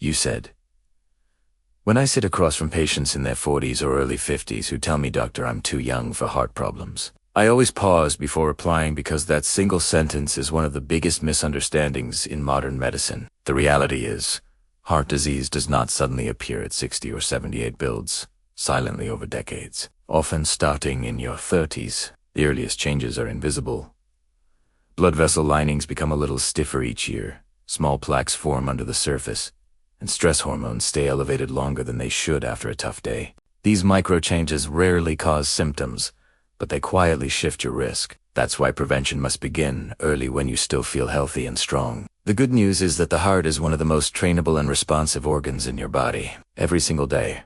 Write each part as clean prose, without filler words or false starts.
You said. When I sit across from patients in their 40s or early 50s who tell me, "Doctor, I'm too young for heart problems," I always pause before replying because that single sentence is one of the biggest misunderstandings in modern medicine. The reality is, heart disease does not suddenly appear at 60 or 70. It builds silently over decades, often starting in your 30s. The earliest changes are invisible. Blood vessel linings become a little stiffer each year, small plaques form under the surface, and stress hormones stay elevated longer than they should after a tough day. These micro changes rarely cause symptoms, but they quietly shift your risk. That's why prevention must begin early when you still feel healthy and strong. The good news is that the heart is one of the most trainable and responsive organs in your body. Every single day,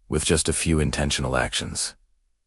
with just a few intentional actions,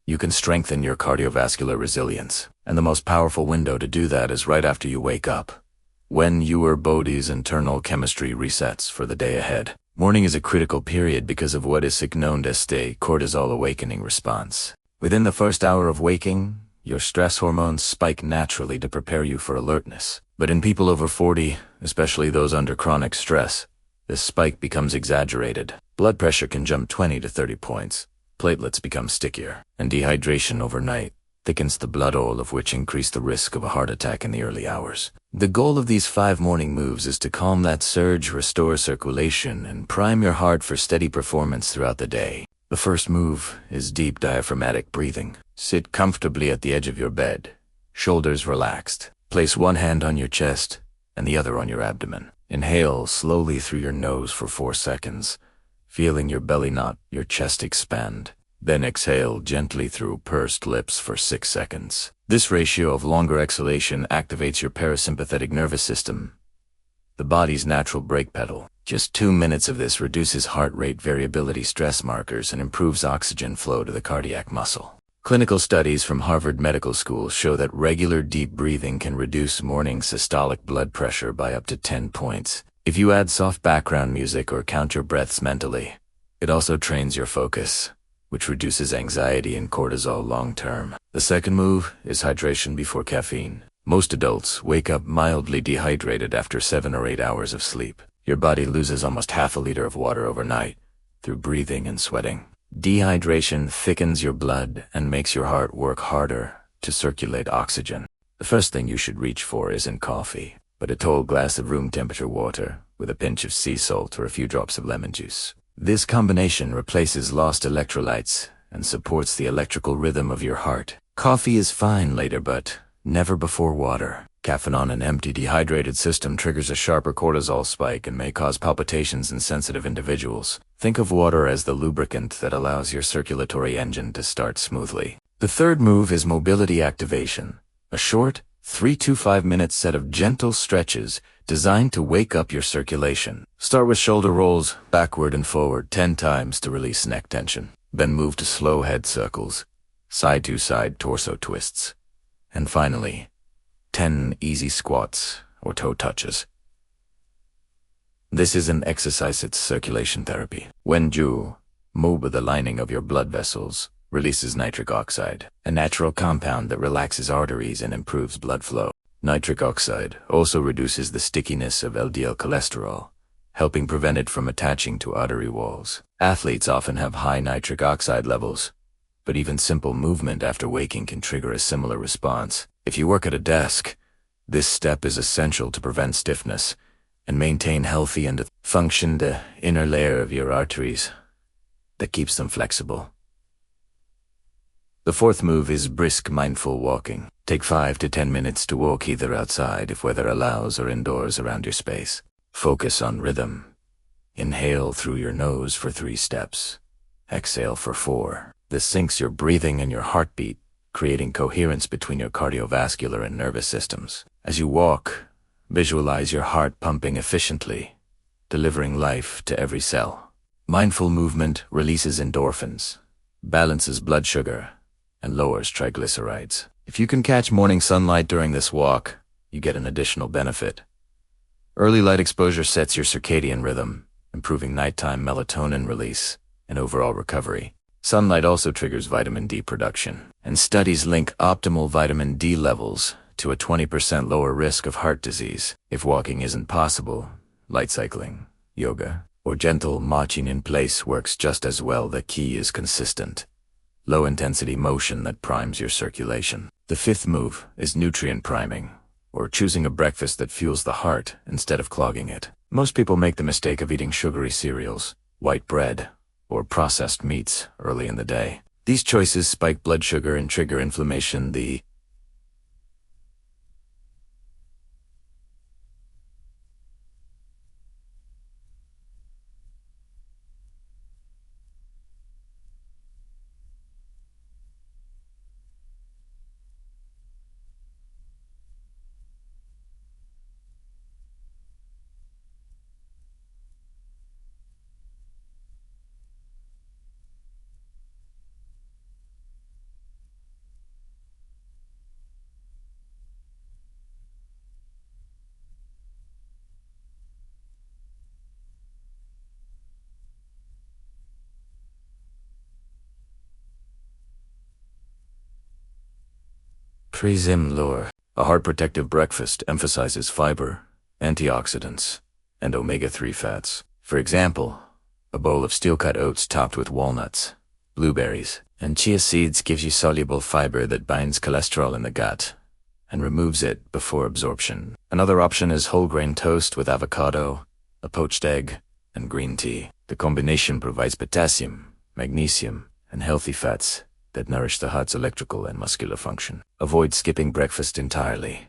you can strengthen your cardiovascular resilience. And the most powerful window to do that is right after you wake up, when your body's internal chemistry resets for the day ahead. Morning is a critical period because of what is known as the cortisol awakening response. Within the first hour of waking, your stress hormones spike naturally to prepare you for alertness. But in people over 40, especially those under chronic stress, this spike becomes exaggerated. Blood pressure can jump 20 to 30 points. Platelets become stickier, and dehydration overnight thickens the blood oil, of which increase the risk of a heart attack in the early hours. The goal of these 5 morning moves is to calm that surge, restore circulation, and prime your heart for steady performance throughout the day. The first move is deep diaphragmatic breathing. Sit comfortably at the edge of your bed, shoulders relaxed. Place one hand on your chest and the other on your abdomen. Inhale slowly through your nose for 4 seconds, feeling your belly knot, your chest expand. Then exhale gently through pursed lips for 6 seconds. This ratio of longer exhalation activates your parasympathetic nervous system, the body's natural brake pedal. Just 2 minutes of this reduces heart rate variability stress markers and improves oxygen flow to the cardiac muscle. Clinical studies from Harvard Medical School show that regular deep breathing can reduce morning systolic blood pressure by up to 10 points. If you add soft background music or count your breaths mentally, it also trains your focus, which reduces anxiety and cortisol long term. The second move is hydration before caffeine. Most adults wake up mildly dehydrated after 7 or 8 hours of sleep. Your body loses almost half a liter of water overnight through breathing and sweating. Dehydration thickens your blood and makes your heart work harder to circulate oxygen. The first thing you should reach for isn't coffee, but a tall glass of room temperature water with a pinch of sea salt or a few drops of lemon juice. This combination replaces lost electrolytes and supports the electrical rhythm of your heart. Coffee is fine later, but never before water. Caffeine on an empty, dehydrated system triggers a sharper cortisol spike and may cause palpitations in sensitive individuals. Think of water as the lubricant that allows your circulatory engine to start smoothly. The third move is mobility activation, a short 3 to 5 minute set of gentle stretches designed to wake up your circulation. Start with shoulder rolls, backward and forward 10 times to release neck tension. Then move to slow head circles, side to side torso twists, and finally, 10 easy squats or toe touches. This is an exercise, it's circulation therapy. When you move the lining of your blood vessels, releases nitric oxide, a natural compound that relaxes arteries and improves blood flow. Nitric oxide also reduces the stickiness of LDL cholesterol, helping prevent it from attaching to artery walls. Athletes often have high nitric oxide levels, but even simple movement after waking can trigger a similar response. If you work at a desk, this step is essential to prevent stiffness and maintain healthy and functioned inner layer of your arteries that keeps them flexible. The fourth move is brisk mindful walking. Take 5 to 10 minutes to walk either outside if weather allows or indoors around your space. Focus on rhythm. Inhale through your nose for 3 steps. Exhale for 4. This syncs your breathing and your heartbeat, creating coherence between your cardiovascular and nervous systems. As you walk, visualize your heart pumping efficiently, delivering life to every cell. Mindful movement releases endorphins, balances blood sugar, and lowers triglycerides. If you can catch morning sunlight during this walk, you get an additional benefit. Early light exposure sets your circadian rhythm, improving nighttime melatonin release and overall recovery. Sunlight also triggers vitamin D production, and studies link optimal vitamin D levels to a 20% lower risk of heart disease. If walking isn't possible, light cycling, yoga, or gentle marching in place works just as well. The key is consistent, low-intensity motion that primes your circulation. The fifth move is nutrient priming, or choosing a breakfast that fuels the heart instead of clogging it. Most people make the mistake of eating sugary cereals, white bread, or processed meats early in the day. These choices spike blood sugar and trigger inflammation. The Pre-Zim lure. A heart-protective breakfast emphasizes fiber, antioxidants, and omega-3 fats. For example, a bowl of steel-cut oats topped with walnuts, blueberries, and chia seeds gives you soluble fiber that binds cholesterol in the gut and removes it before absorption. Another option is whole grain toast with avocado, a poached egg, and green tea. The combination provides potassium, magnesium, and healthy fats that nourish the heart's electrical and muscular function. Avoid skipping breakfast entirely,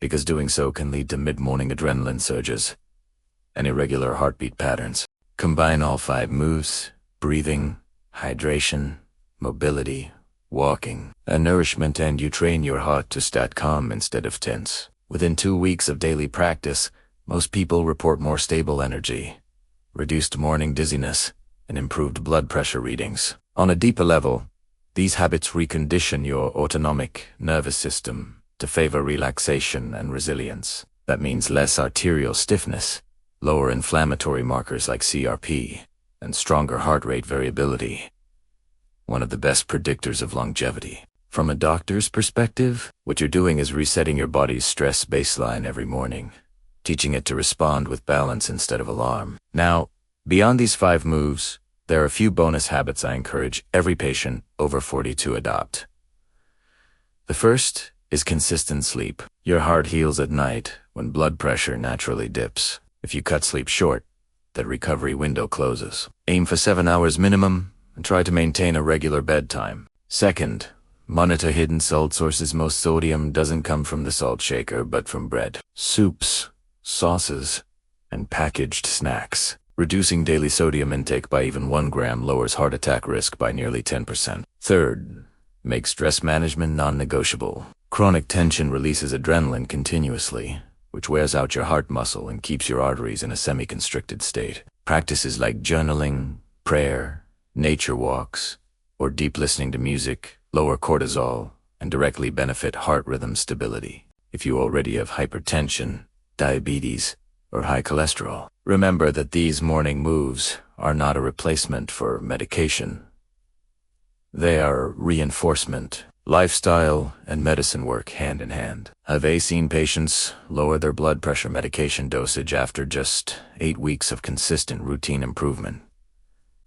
because doing so can lead to mid-morning adrenaline surges and irregular heartbeat patterns. Combine all 5 moves: breathing, hydration, mobility, walking, and nourishment, and you train your heart to stay calm instead of tense. Within 2 weeks of daily practice, most people report more stable energy, reduced morning dizziness, and improved blood pressure readings. On a deeper level, these habits recondition your autonomic nervous system to favor relaxation and resilience. That means less arterial stiffness, lower inflammatory markers like CRP, and stronger heart rate variability. One of the best predictors of longevity. From a doctor's perspective, what you're doing is resetting your body's stress baseline every morning, teaching it to respond with balance instead of alarm. Now, beyond these 5 moves, there are a few bonus habits I encourage every patient over 40 to adopt. The first is consistent sleep. Your heart heals at night when blood pressure naturally dips. If you cut sleep short, that recovery window closes. Aim for 7 hours minimum and try to maintain a regular bedtime. Second, monitor hidden salt sources. Most sodium doesn't come from the salt shaker but from bread, soups, sauces, and packaged snacks. Reducing daily sodium intake by even 1 gram lowers heart attack risk by nearly 10%. Third, make stress management non-negotiable. Chronic tension releases adrenaline continuously, which wears out your heart muscle and keeps your arteries in a semi-constricted state. Practices like journaling, prayer, nature walks, or deep listening to music lower cortisol and directly benefit heart rhythm stability. If you already have hypertension, diabetes, or high cholesterol, remember that these morning moves are not a replacement for medication. They are reinforcement. Lifestyle and medicine work hand in hand. I've seen patients lower their blood pressure medication dosage after just 8 weeks of consistent routine improvement.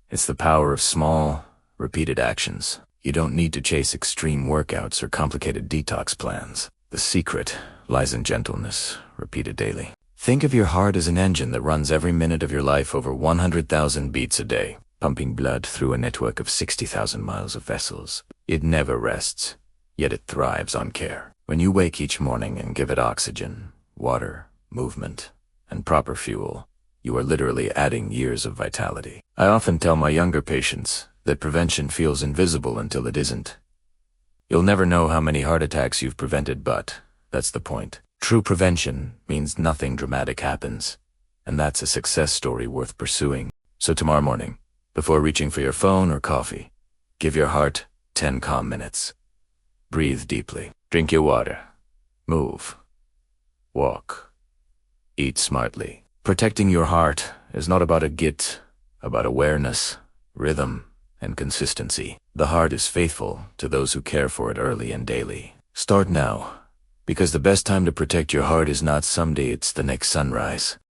It's the power of small, repeated actions. You don't need to chase extreme workouts or complicated detox plans. The secret lies in gentleness, repeated daily. Think of your heart as an engine that runs every minute of your life over 100,000 beats a day, pumping blood through a network of 60,000 miles of vessels. It never rests, yet it thrives on care. When you wake each morning and give it oxygen, water, movement, and proper fuel, you are literally adding years of vitality. I often tell my younger patients that prevention feels invisible until it isn't. You'll never know how many heart attacks you've prevented, but that's the point. True prevention means nothing dramatic happens, and that's a success story worth pursuing. So tomorrow morning, before reaching for your phone or coffee, give your heart 10 calm minutes. Breathe deeply. Drink your water. Move. Walk. Eat smartly. Protecting your heart is not about about awareness, rhythm, and consistency. The heart is faithful to those who care for it early and daily. Start now, because the best time to protect your heart is not someday, it's the next sunrise.